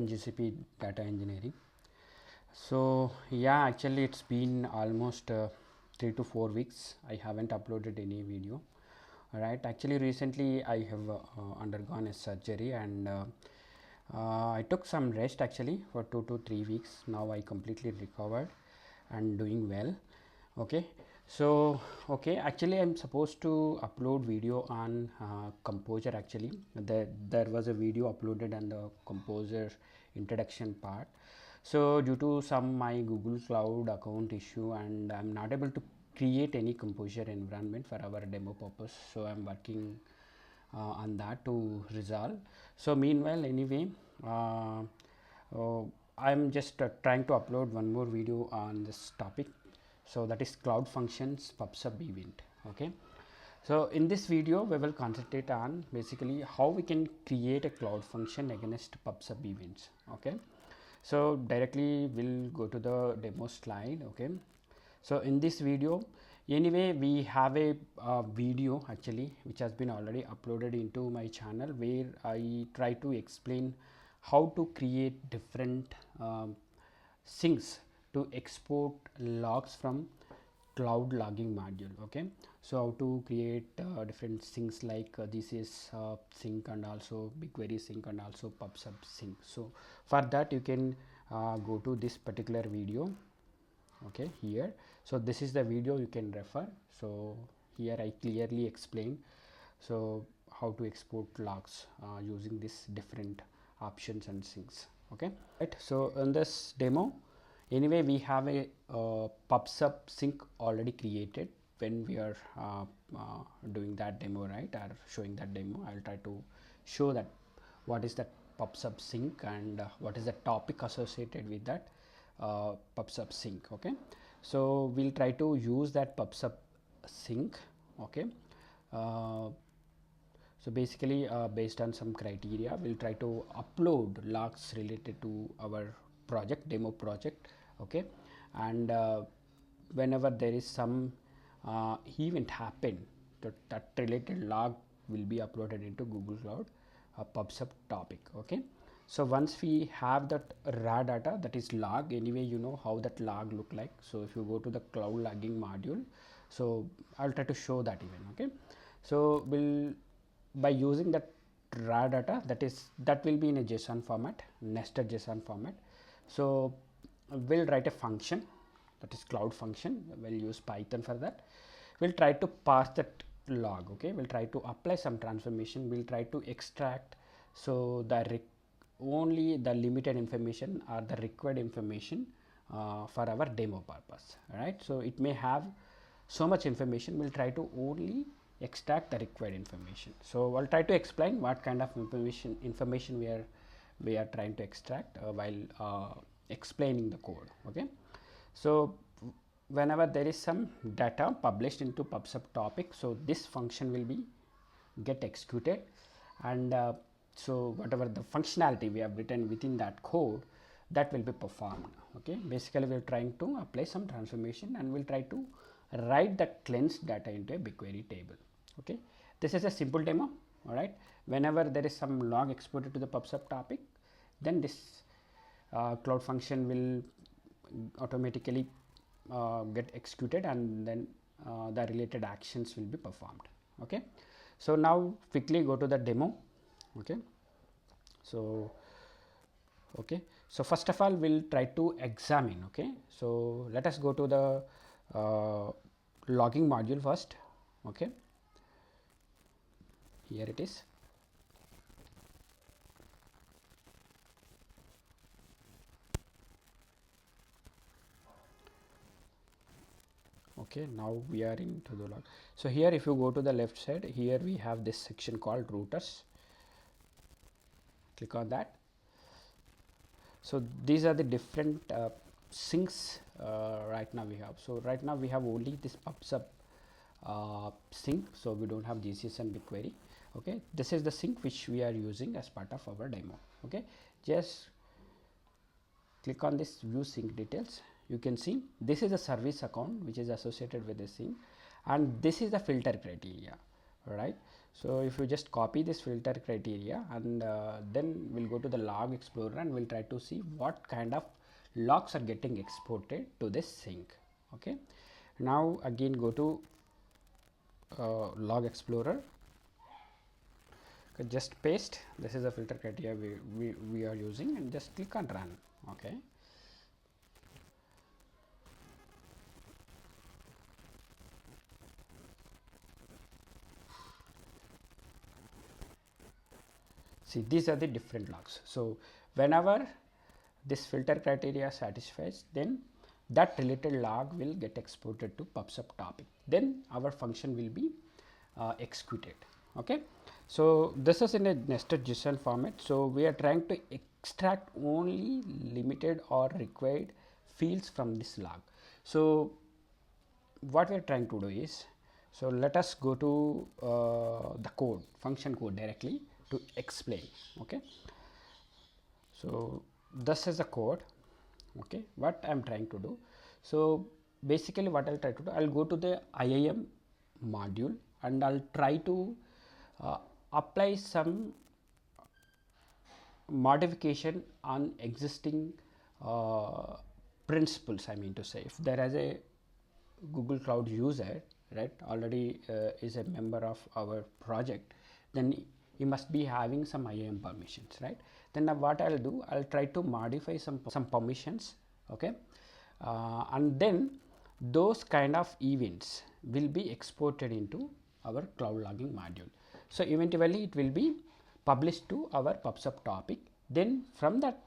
in GCP data engineering. So yeah, actually it's been almost 3 to 4 weeks I haven't uploaded any video. Alright, actually recently I have undergone a surgery, and I took some rest actually for 2 to 3 weeks. Now I completely recovered and doing well. Okay, so actually I'm supposed to upload video on composer. Actually there was a video uploaded on the composer introduction part. So due to some my Google Cloud account issue, and I'm not able to create any composer environment for our demo purpose, so I'm working on that to resolve. So meanwhile, anyway, I'm just trying to upload one more video on this topic. So that is cloud functions PubSub event. Okay, so in this video we will concentrate on basically how we can create a cloud function against PubSub events. Okay, so directly we'll go to the demo slide. Okay, so in this video, anyway, we have a video actually which has been already uploaded into my channel, where I try to explain how to create different things to export logs from cloud logging module. Okay, so how to create different things like this is sync, and also BigQuery sync, and also PubSub sync. So for that you can go to this particular video. Okay, here, so this is the video you can refer. So here I clearly explain so how to export logs using this different options and things. Okay, right. So in this demo, anyway, we have a PubSub sync already created when we are doing that demo, right, or showing that demo. I'll try to show that what is that PubSub sync, and what is the topic associated with that PubSub sync. Okay, so we'll try to use that PubSub sync. Okay, so basically based on some criteria, we'll try to upload logs related to our project, demo project. Okay, and whenever there is some event happen, that related log will be uploaded into Google Cloud PubSub topic. Okay, so once we have that raw data, that is log, anyway you know how that log look like. So if you go to the cloud logging module, so I'll try to show that even. Okay, so we'll, by using that raw data, that will be in a JSON format, nested JSON format. So we'll write a function, that is cloud function. We'll use Python for that. We'll try to parse that log. Okay, we'll try to apply some transformation. We'll try to extract so the only the limited information or the required information for our demo purpose. Right, so it may have so much information. We'll try to only extract the required information. So I'll try to explain what kind of information we are trying to extract while explaining the code. Okay, so whenever there is some data published into PubSub topic, so this function will be get executed, and so whatever the functionality we have written within that code, that will be performed. Okay, basically we are trying to apply some transformation, and we'll try to write that cleansed data into a BigQuery table. Okay, this is a simple demo. All right, whenever there is some log exported to the PubSub topic, then this cloud function will automatically get executed, and then the related actions will be performed. Okay, so now quickly go to the demo. Okay, so so first of all we'll try to examine. Okay, so let us go to the logging module first. Okay, here it is. Okay, now we are into the log. So here if you go to the left side, here we have this section called routers. Click on that. So these are the different syncs right now we have. So right now we have only this PubSub sync, so we don't have GCS and BigQuery. Okay, this is the sync which we are using as part of our demo. Okay, just click on this view sync details. You can see this is a service account which is associated with this sync, and this is the filter criteria. Right, So if you just copy this filter criteria, and then we'll go to the log explorer and we'll try to see what kind of logs are getting exported to this sink. Okay, now again go to log explorer, just paste, this is the filter criteria we are using, and just click on run. Okay, see, these are the different logs. So whenever this filter criteria satisfies, then that related log will get exported to PubSub topic, then our function will be executed. Okay, so this is in a nested JSON format. So we are trying to extract only limited or required fields from this log. So what we are trying to do is, so let us go to the code, function code directly to explain. Okay, so this is the code. Okay, what I am trying to do, so basically what I'll try to do, I'll go to the IIM module and I'll try to apply some modification on existing principles. I mean to say, if there is a Google Cloud user, right, already is a member of our project, then he must be having some IAM permissions, right? Then what I'll do, I'll try to modify some permissions. Okay, and then those kind of events will be exported into our cloud logging module. So eventually it will be published to our PubSub topic. Then from that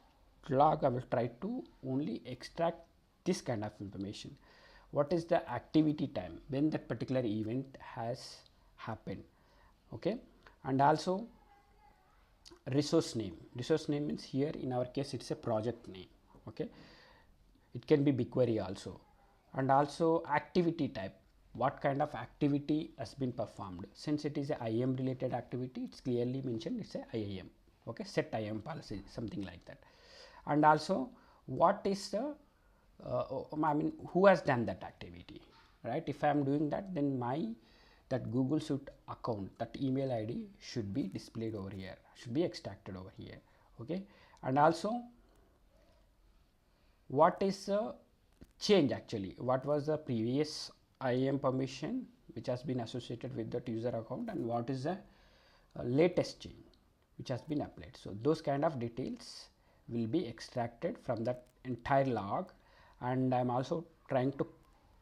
log I will try to only extract this kind of information. What is the activity time when that particular event has happened? Okay, and also resource name. Resource name means here in our case it's a project name. Okay, it can be BigQuery also. And also activity type, what kind of activity has been performed. Since it is a IAM related activity, it's clearly mentioned it's a IAM. Okay, set IAM policy, something like that. And also what is the I mean, who has done that activity, right? If I am doing that, then my that Google Suite account, that email ID should be displayed over here, should be extracted over here. Okay, and also what is the change actually, what was the previous IAM permission which has been associated with that user account, and what is the latest change which has been applied. So those kind of details will be extracted from that entire log, and I am also trying to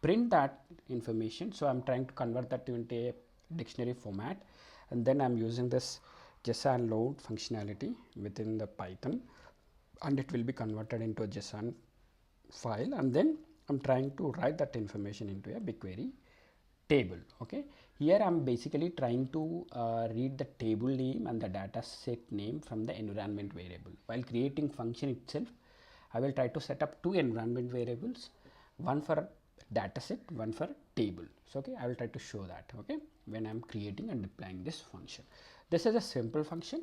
print that information. So I am trying to convert that into a dictionary format, and then I am using this JSON load functionality within the Python, and it will be converted into a JSON file, and then I'm trying to write that information into a BigQuery table. Okay, here I'm basically trying to read the table name and the data set name from the environment variable. While creating function itself, I will try to set up two environment variables, one for data set, one for table. So okay, I will try to show that, okay, when I'm creating and deploying this function. This is a simple function.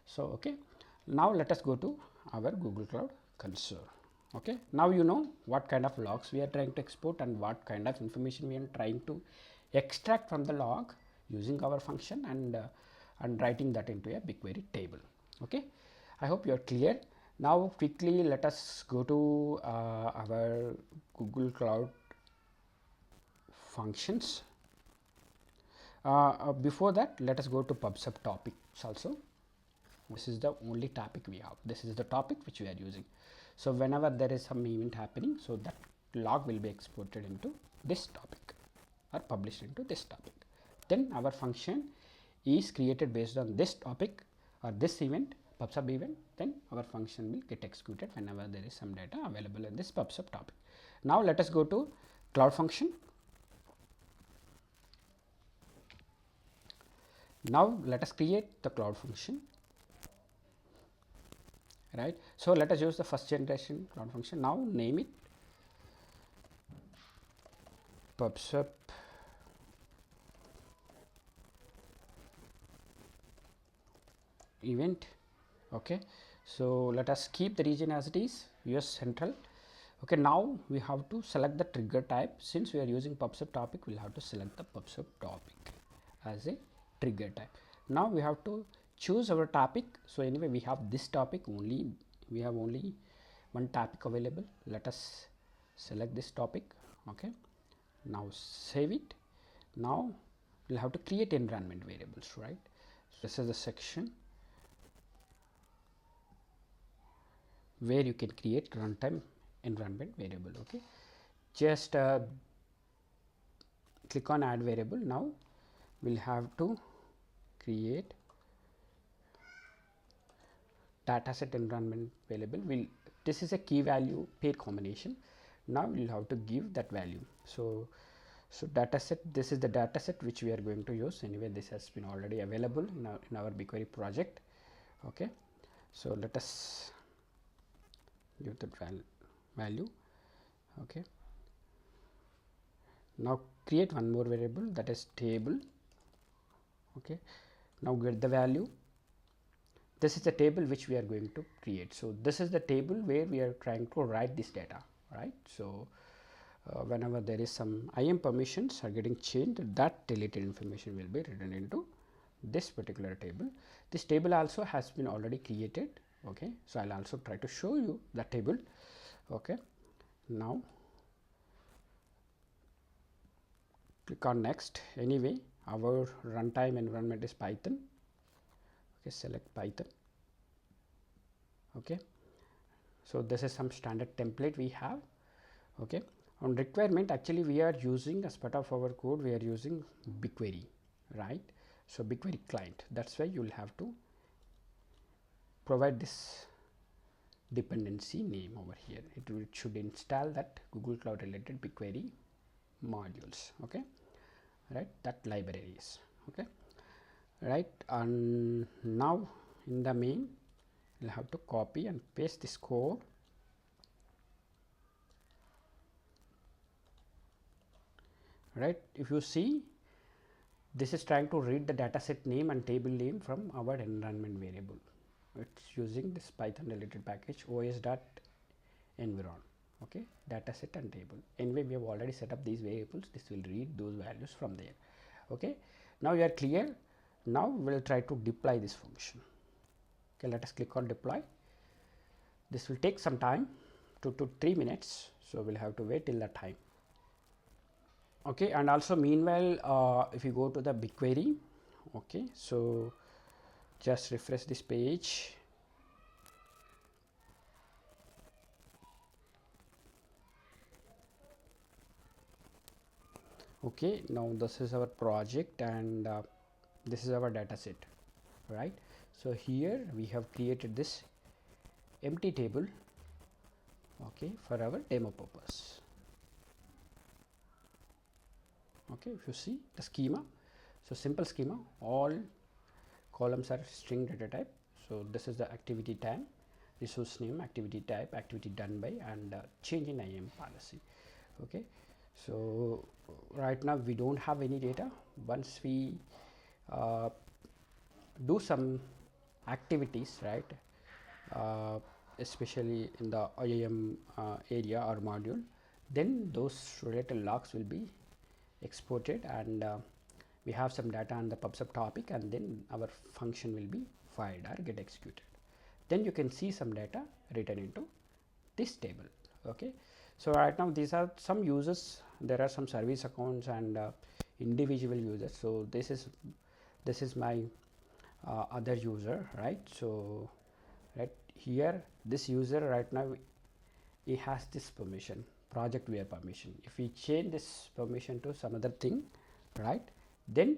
So okay, now let us go to our Google Cloud Console. Okay, now you know what kind of logs we are trying to export and what kind of information we are trying to extract from the log using our function, and writing that into a BigQuery table. Okay, I hope you are clear. Now quickly let us go to our Google Cloud functions. Before that, let us go to PubSub topics also. This is the only topic we have. This is the topic which we are using. So whenever there is some event happening, so that log will be exported into this topic or published into this topic. Then our function is created based on this topic or this event, PubSub event. Then our function will get executed whenever there is some data available in this PubSub topic. Now let us go to cloud function. Now let us create the cloud function. Right, so let us use the first generation cloud function. Now name it PubSub event. Okay, so let us keep the region as it is, US Central. Okay, now we have to select the trigger type. Since we are using PubSub topic, we'll have to select the PubSub topic as a trigger type. Now we have to choose our topic. So anyway, we have this topic only, we have only one topic available. Let us select this topic. Okay, now save it. Now we'll have to create environment variables, right? So this is the section where you can create runtime environment variable. Okay, just click on add variable. Now we'll have to create dataset environment variable. This is a key value pair combination. Now we'll have to give that value. So dataset, this is the dataset which we are going to use. Anyway, this has been already available in our BigQuery project. Okay, so let us give the value. Okay, now create one more variable, that is table. Okay, now get the value. This is the table which we are going to create. So this is the table where we are trying to write this data, right? So whenever there is some IAM permissions are getting changed, that related information will be written into this particular table. This table also has been already created. Okay, so I'll also try to show you the table. Okay, now click on next. Anyway, our runtime environment is Python. Okay, select Python. Okay, so this is some standard template we have. Okay, on requirement, actually we are using, as part of our code, we are using BigQuery, right? So BigQuery client, that's why you will have to provide this dependency name over here. It should install that Google Cloud related BigQuery modules. Okay, right, that libraries. Okay, right, and now in the main we'll have to copy and paste this code. Right, if you see, this is trying to read the dataset name and table name from our environment variable. It's using this Python related package os.environ. Okay, dataset and table. Anyway, we have already set up these variables. This will read those values from there. Okay, now you are clear. Now we'll try to deploy this function. Okay, let us click on deploy. This will take some time, 2 to 3 minutes. So we'll have to wait till that time. Okay, and also meanwhile, if you go to the BigQuery, okay, so just refresh this page. Okay, now this is our project and this is our data set, right? So here we have created this empty table, okay, for our demo purpose. Okay, if you see the schema, so simple schema, all columns are string data type. So this is the activity time, resource name, activity type, activity done by, and change in IAM policy. Okay, so right now we don't have any data. Once we do some activities, right, especially in the IAM area or module, then those related logs will be exported, and we have some data on the PubSub topic, and then our function will be fired or get executed. Then you can see some data written into this table. Okay, so right now these are some users. There are some service accounts and individual users. So this is my other user, right? So right here, this user right now, he has this permission, project where permission. If we change this permission to some other thing, right, then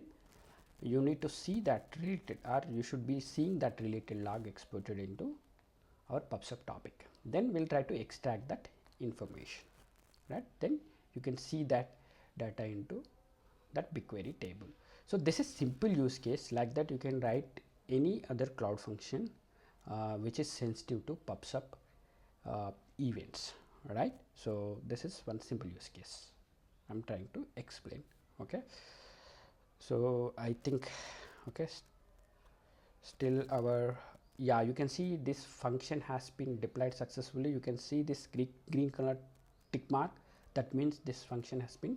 you need to see that related, or you should be seeing that related log exported into our PubSub topic. Then we'll try to extract that information, right? Then you can see that data into that BigQuery table. So this is simple use case. Like that, you can write any other cloud function which is sensitive to PubSub events, right? So this is one simple use case I'm trying to explain. Okay, so I think, okay, still our, yeah, you can see this function has been deployed successfully. You can see this green color tick mark, that means this function has been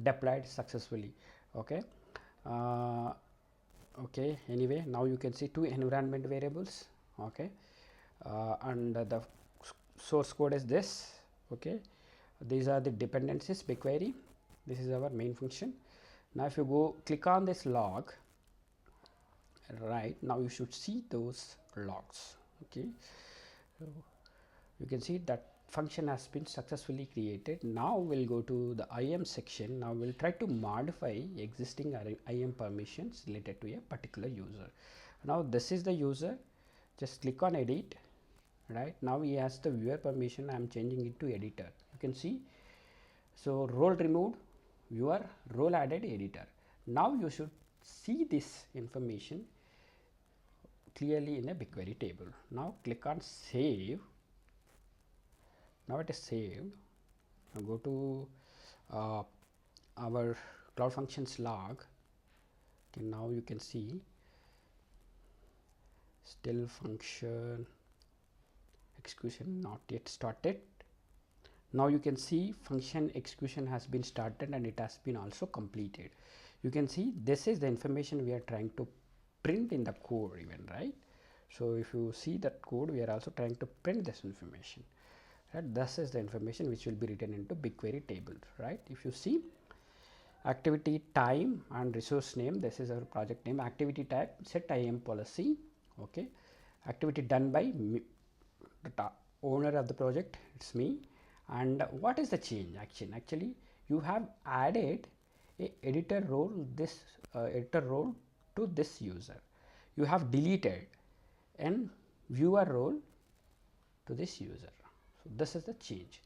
deployed successfully. Okay, Okay, anyway, now you can see two environment variables. Okay, and the source code is this. Okay, these are the dependencies BigQuery. This is our main function. Now if you go click on this log, right, now you should see those logs. Okay, so you can see that function has been successfully created. Now we'll go to the IAM section. Now we'll try to modify existing IAM permissions related to a particular user. Now this is the user. Just click on edit. Right, now he has the viewer permission. I am changing it to editor. You can see, so role removed, viewer, role added, editor. Now you should see this information clearly in a BigQuery table. Now click on save. Now it is saved. Now go to our cloud functions log. Okay, now you can see still function execution not yet started. Now you can see function execution has been started and it has been also completed. You can see this is the information we are trying to print in the code even, right? So if you see that code, we are also trying to print this information. Right, this is the information which will be written into BigQuery table, right? If you see activity time and resource name, this is our project name. Activity type, set IAM policy. Okay, activity done by me, the owner of the project, it's me. And what is the change action? Actually, you have added a editor role, this editor role to this user. You have deleted an viewer role to this user. So this is the change.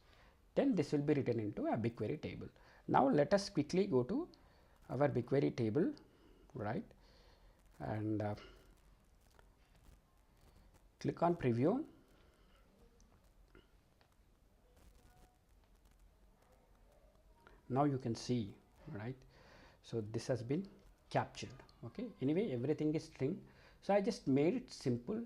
Then this will be written into a BigQuery table. Now let us quickly go to our BigQuery table, right? And click on preview. Now you can see, right? So this has been captured. Okay, anyway, everything is string. So I just made it simple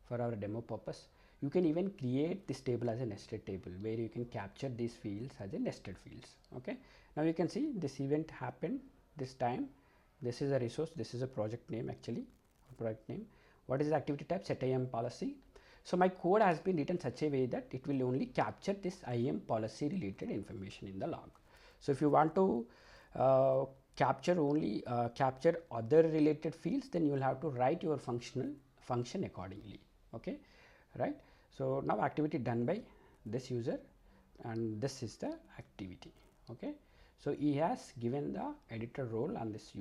for our demo purpose. You can even create this table as a nested table where you can capture these fields as a nested fields. Okay, now you can see this event happened this time. This is a resource, this is a project name, actually project name. What is the activity type? Set IAM policy. So my code has been written such a way that it will only capture this IAM policy related information in the log. So if you want to capture only capture other related fields, then you will have to write your function accordingly. Okay, right? So now activity done by this user, and this is the activity. Okay, so he has given the editor role on this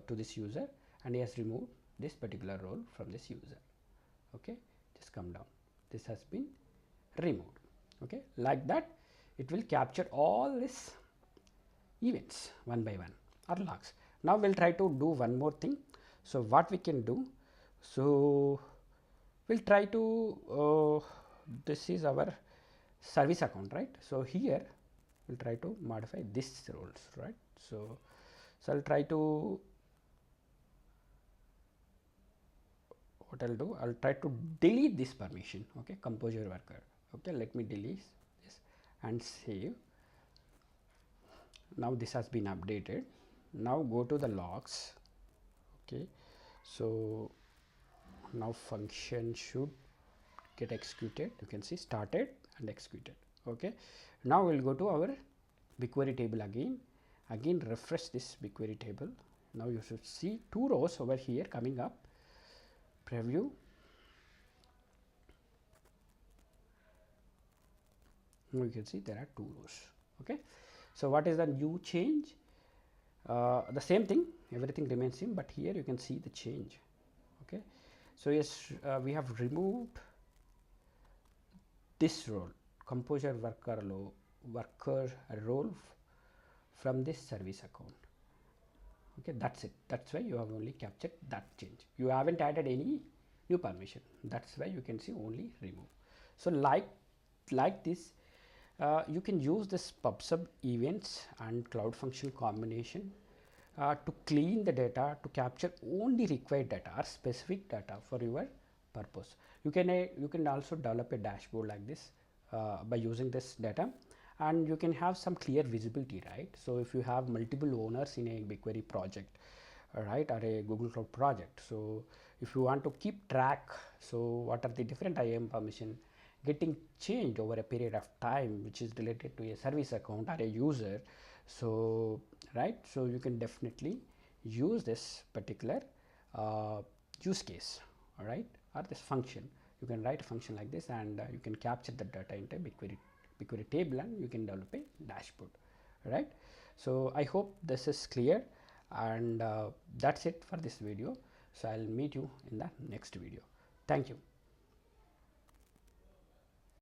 to this user, and he has removed this particular role from this user. Okay, just come down. This has been removed. Okay, like that, it will capture all this events one by one or logs. Now we'll try to do one more thing. So what we can do, so we'll try to this is our service account, right? So here we'll try to modify these roles, right? So I'll try to, what I'll do, I'll try to delete this permission. Okay, composer worker. Okay, let me delete this and save. Now this has been updated. Now go to the logs. Okay, so now function should get executed. You can see started and executed. Okay, now we'll go to our BigQuery table again refresh this BigQuery table. Now you should see two rows over here coming up. Preview. Now you can see there are two rows. Okay, so what is the new change? The same thing, everything remains same, but here you can see the change. Okay, so yes, we have removed this role, composer worker role from this service account. Okay, that's it. That's why you have only captured that change. You haven't added any new permission. That's why you can see only remove. So like this, you can use this PubSub events and cloud function combination to clean the data, to capture only required data or specific data for your purpose. You can also develop a dashboard like this by using this data, and you can have some clear visibility, right? So if you have multiple owners in a BigQuery project, right, or a Google Cloud project. So if you want to keep track, so what are the different IAM permission getting changed over a period of time, which is related to a service account or a user. So right, so you can definitely use this particular use case, all right, or this function. You can write a function like this, and you can capture the data into a BigQuery table, and you can develop a dashboard, right? So I hope this is clear, and that's it for this video. So I'll meet you in the next video. Thank you.